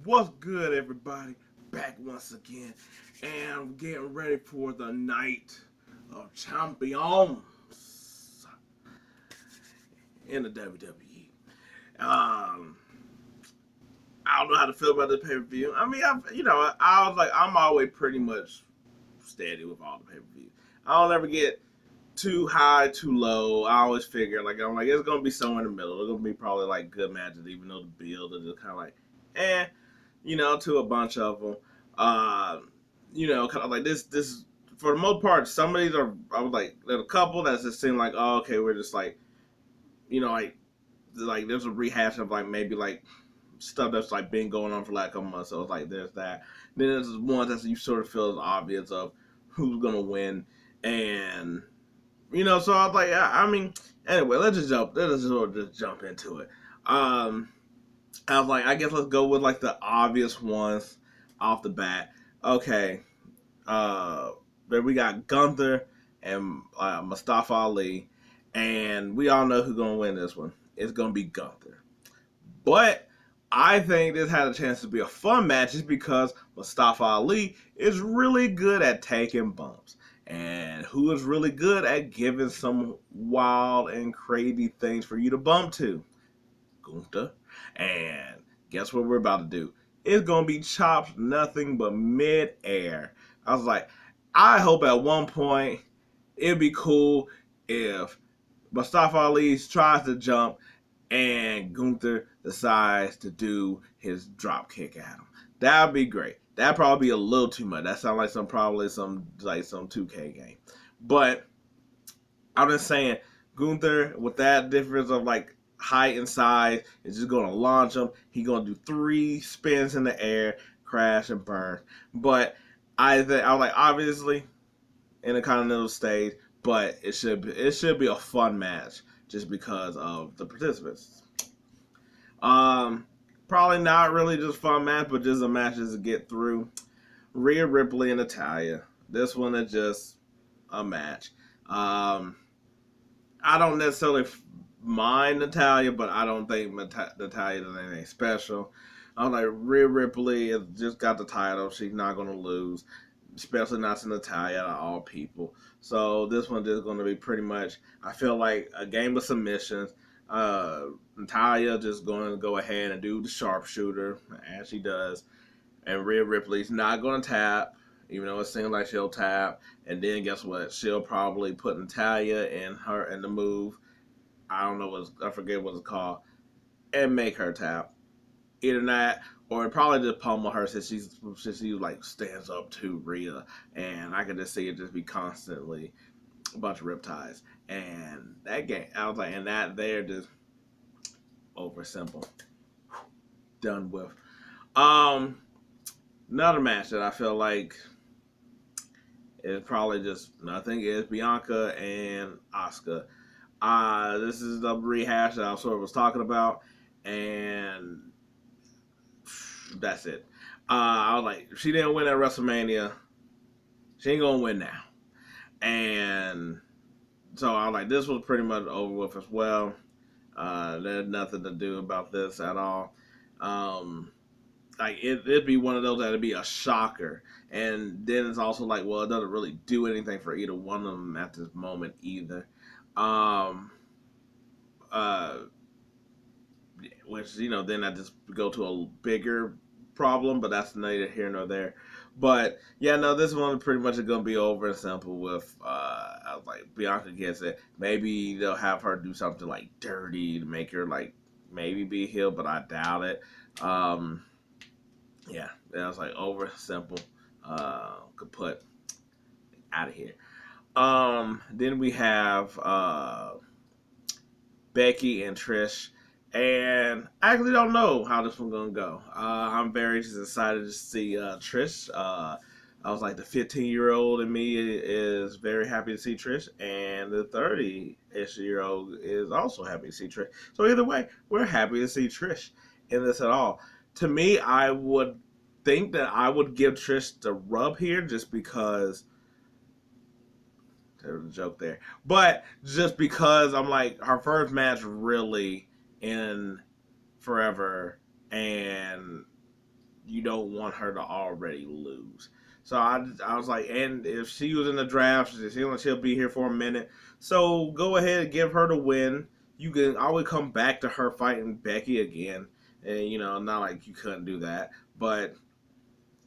What's good, everybody? Back once again, and getting ready for the night of champions in the WWE. Um, I don't know how to feel about the pay per view. I mean, I was like, I'm always pretty much steady with all the pay per view. I don't ever get too high, too low. I always figure I'm like it's gonna be somewhere in the middle. It's gonna be probably like good matches, even though the build is just kind of like, eh. To a bunch of them. Uh, kind of like this for the most part. Some of these are, I was like, there's a couple that just seem like, oh, okay, we're just like, like there's a rehash of like maybe like stuff that's like been going on for like a couple months. So it's like there's that. Then there's one that you sort of feel is obvious of who's gonna win, and so I was like, I mean, anyway, let's just jump into it. Um, I was like, I guess let's go with like the obvious ones off the bat. Okay, then we got Gunther and Mustafa Ali, and we all know who's gonna win this one. It's gonna be Gunther. But I think this had a chance to be a fun match just because Mustafa Ali is really good at taking bumps. And who is really good at giving some wild and crazy things for you to bump to? Gunther. And guess what we're about to do? It's going to be chops nothing but mid-air. I was like, I hope at one point it'd be cool if Mustafa Ali tries to jump and Gunther decides to do his drop kick at him. That would be great. That'd probably be a little too much. That sounds like some 2K game. But I'm just saying, Gunther with that difference of like height and size is just gonna launch him. He's gonna do 3 spins in the air, crash and burn. But I was like, obviously in a continental stage, but it should be a fun match just because of the participants. Probably not really just fun match, but just a match just to get through. Rhea Ripley and Natalya. This one is just a match. I don't necessarily mind Natalya, but I don't think Natalya does anything special. I'm like, Rhea Ripley has just got the title. She's not going to lose, especially not to Natalya out of all people. So this one is going to be pretty much, I feel like, a game of submissions. Natalya just going to go ahead and do the sharpshooter, as she does. And Rhea Ripley's not going to tap, even though it seems like she'll tap. And then guess what? She'll probably put Natalya in the move. I forget what it's called, and make her tap. Either that, or probably just pummel her since she like stands up to Rhea, and I could just see it just be constantly a bunch of riptides. And that game, I was like, and that they're just over simple, done with. Another match that I feel like is probably just nothing is Bianca and Asuka. This is the rehash that I sort of was talking about, and that's it. I was like, she didn't win at WrestleMania. She ain't gonna win now. And so I was like, this was pretty much over with as well. There's nothing to do about this at all. Like it'd be one of those that'd be a shocker. And then it's also like, well, it doesn't really do anything for either one of them at this moment either. Um, uh, which then I just go to a bigger problem, but that's neither here nor there. But yeah, no, this one pretty much is gonna be over and simple with I was like, Bianca gets it. Maybe they'll have her do something like dirty to make her like maybe be healed, but I doubt it. Yeah, that was like over simple. Could put out of here. Then we have Becky and Trish. And I actually don't know how this one's gonna go. I'm very excited to see Trish. I was like, the 15-year-old in me is very happy to see Trish, and the 30-ish-year-old is also happy to see Trish. So either way, we're happy to see Trish in this at all. To me, I would think that I would give Trish the rub here just because there was a joke there. But just because I'm like, her first match really in forever, and you don't want her to already lose. So I was like, and if she was in the draft, she'll be here for a minute. So go ahead and give her the win. You can always come back to her fighting Becky again, and not like you couldn't do that, but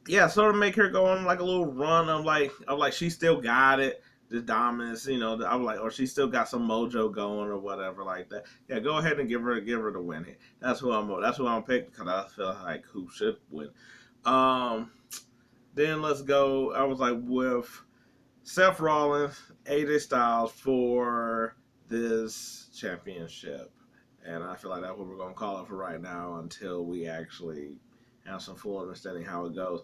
yeah, sort of make her go on like a little run. I'm like she still got it, the dominance. I'm like, or she still got some mojo going or whatever like that. Yeah, go ahead and give her the win here. That's who I'm pick because I feel like who should win. Um, then let's go. I was like with Seth Rollins, AJ Styles for this championship, and I feel like that's what we're gonna call it for right now until we actually have some full understanding how it goes.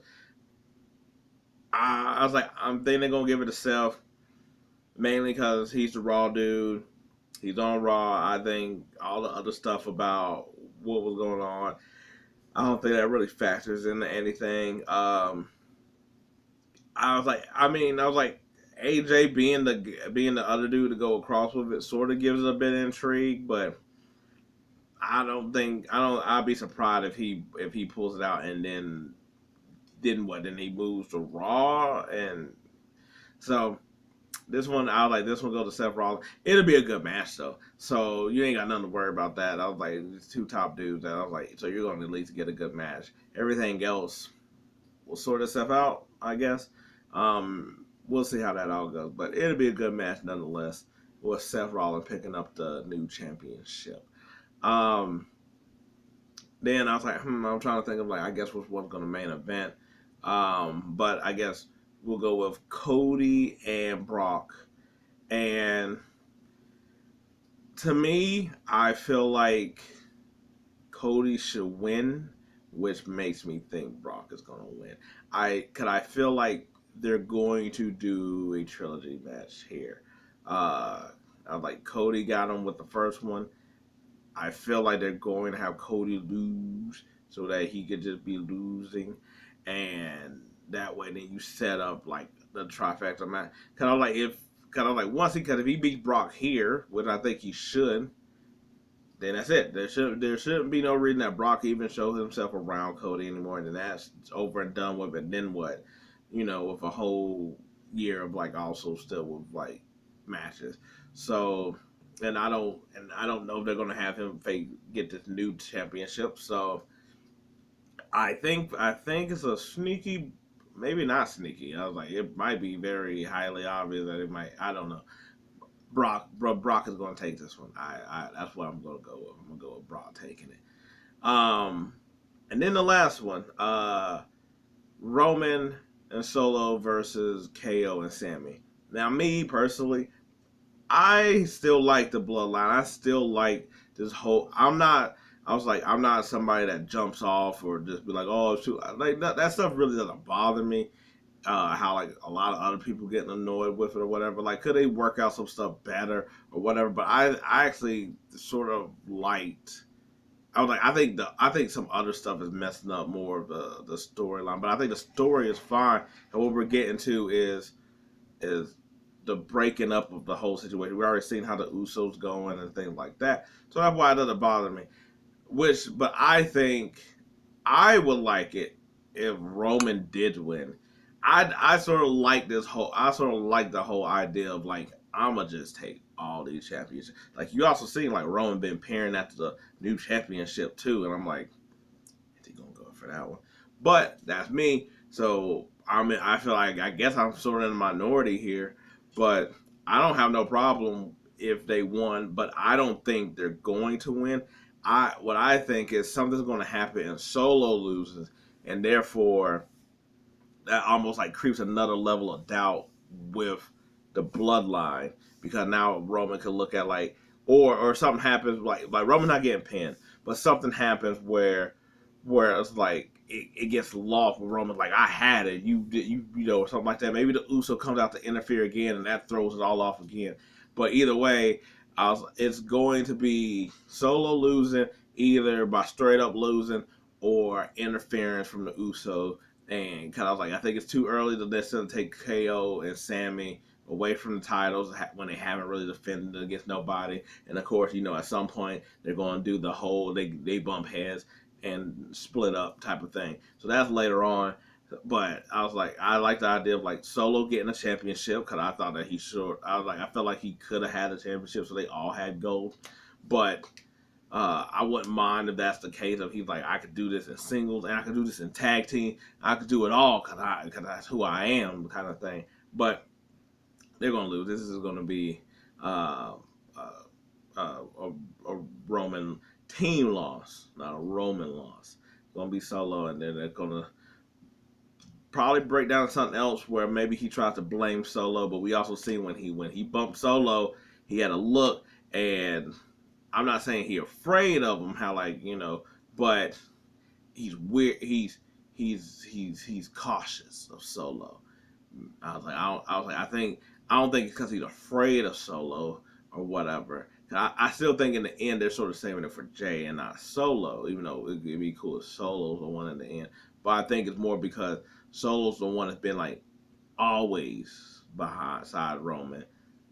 I was like, I'm thinking they're gonna give it to Seth mainly because he's the Raw dude. He's on Raw. I think all the other stuff about what was going on, I don't think that really factors into anything. I was like, AJ being the other dude to go across with it sort of gives it a bit of intrigue, but I'd be surprised if he pulls it out and then he moves to Raw, and so this one go to Seth Rollins. It'll be a good match though, so you ain't got nothing to worry about that. I was like, these two top dudes, and I was like, so you're gonna at least get a good match. Everything else will sort itself out, I guess. We'll see how that all goes, but it'll be a good match nonetheless. With Seth Rollins picking up the new championship. Um, then I was like, I'm trying to think of I guess which one's gonna main event. But I guess we'll go with Cody and Brock. And to me, I feel like Cody should win, which makes me think Brock is gonna win. I feel like they're going to do a trilogy match here. I was like Cody got him with the first one. I feel like they're going to have Cody lose so that he could just be losing, and that way then you set up like the trifecta match. Because if he beats Brock here, which I think he should, then that's it. There shouldn't be no reason that Brock even shows himself around Cody anymore. And then that's over and done with. And then what? With a whole year of also still with matches. So and I don't know if they're gonna have him get this new championship. So I think it's a sneaky, maybe not sneaky. I was like, it might be very highly obvious that it might. I don't know. Brock is going to take this one. That's what I'm going to go with. I'm going to go with Brock taking it. And then the last one, Roman and Solo versus KO and Sammy. Now, me personally, I still like the bloodline. I still like this whole. I'm not somebody that jumps off or just be like, oh, shoot. Like that stuff really doesn't bother me. How a lot of other people getting annoyed with it or whatever. Like, could they work out some stuff better or whatever? But I actually sort of liked. I was like, I think some other stuff is messing up more of the storyline. But I think the story is fine. And what we're getting to is the breaking up of the whole situation. We already seen how the Usos going and things like that. So that's why it doesn't bother me. But I think I would like it if Roman did win. I sort of like the whole idea of I'ma just take all these championships. Like you also seen Roman been pairing after the new championship too, and I'm like, is he gonna go for that one? But that's me. So I feel like I guess I'm sort of in the minority here, but I don't have no problem if they won. But I don't think they're going to win. What I think is something's going to happen and Solo loses, and therefore that almost creeps another level of doubt with the bloodline because now Roman can look at or something happens like Roman not getting pinned, but something happens where it's it gets lost with Roman I had it, or something like that. Maybe the Uso comes out to interfere again and that throws it all off again. But either way, it's going to be Solo losing either by straight up losing or interference from the Usos. And kind of I think it's too early to necessarily take KO and Sammy away from the titles when they haven't really defended against nobody. And of course, at some point they're going to do the whole they bump heads, and split up type of thing. So that's later on. But I was like, I like the idea of like Solo getting a championship because I thought that he should. I felt like he could have had a championship, so they all had gold. But I wouldn't mind if that's the case. If he's like, I could do this in singles and I could do this in tag team. I could do it all because that's who I am, kind of thing. But they're gonna lose. This is gonna be uh, a Roman team loss, not a Roman loss. It's gonna be Solo, and then they're gonna probably break down something else where maybe he tries to blame Solo. But we also see when he bumped Solo, he had a look, and I'm not saying he afraid of him, how like but he's weird. He's cautious of Solo. I don't think it's because he's afraid of Solo or whatever. I still think in the end they're sort of saving it for Jay and not Solo, even though it'd be cool if Solo's the one in the end. But I think it's more because Solo's the one that's been like always behind side Roman.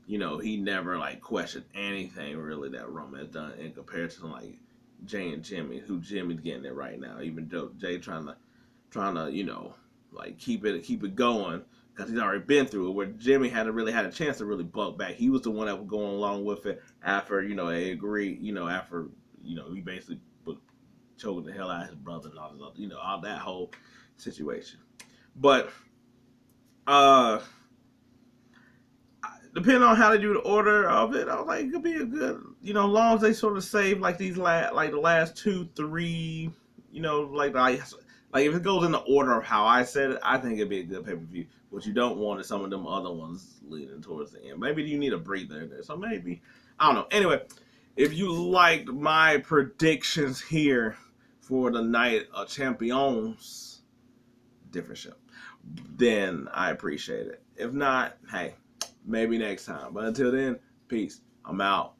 He never like questioned anything really that Roman has done in comparison to like Jay and Jimmy, who Jimmy's getting it right now. Even though Jay trying to like keep it going because he's already been through it. Where Jimmy hadn't really had a chance to really buck back. He was the one that was going along with it after they agreed. After he basically was choking the hell out of his brother and all this other, all that whole situation. But depending on how they do the order of it, I was like, it could be a good, as long as they sort of save like the last 2, 3, like if it goes in the order of how I said it, I think it'd be a good pay-per-view. What you don't want is some of them other ones leading towards the end. Maybe you need a breather in there. So maybe, I don't know. Anyway, if you liked my predictions here for the Night of Champions, different show, then I appreciate it. If not, hey, maybe next time. But until then, peace. I'm out.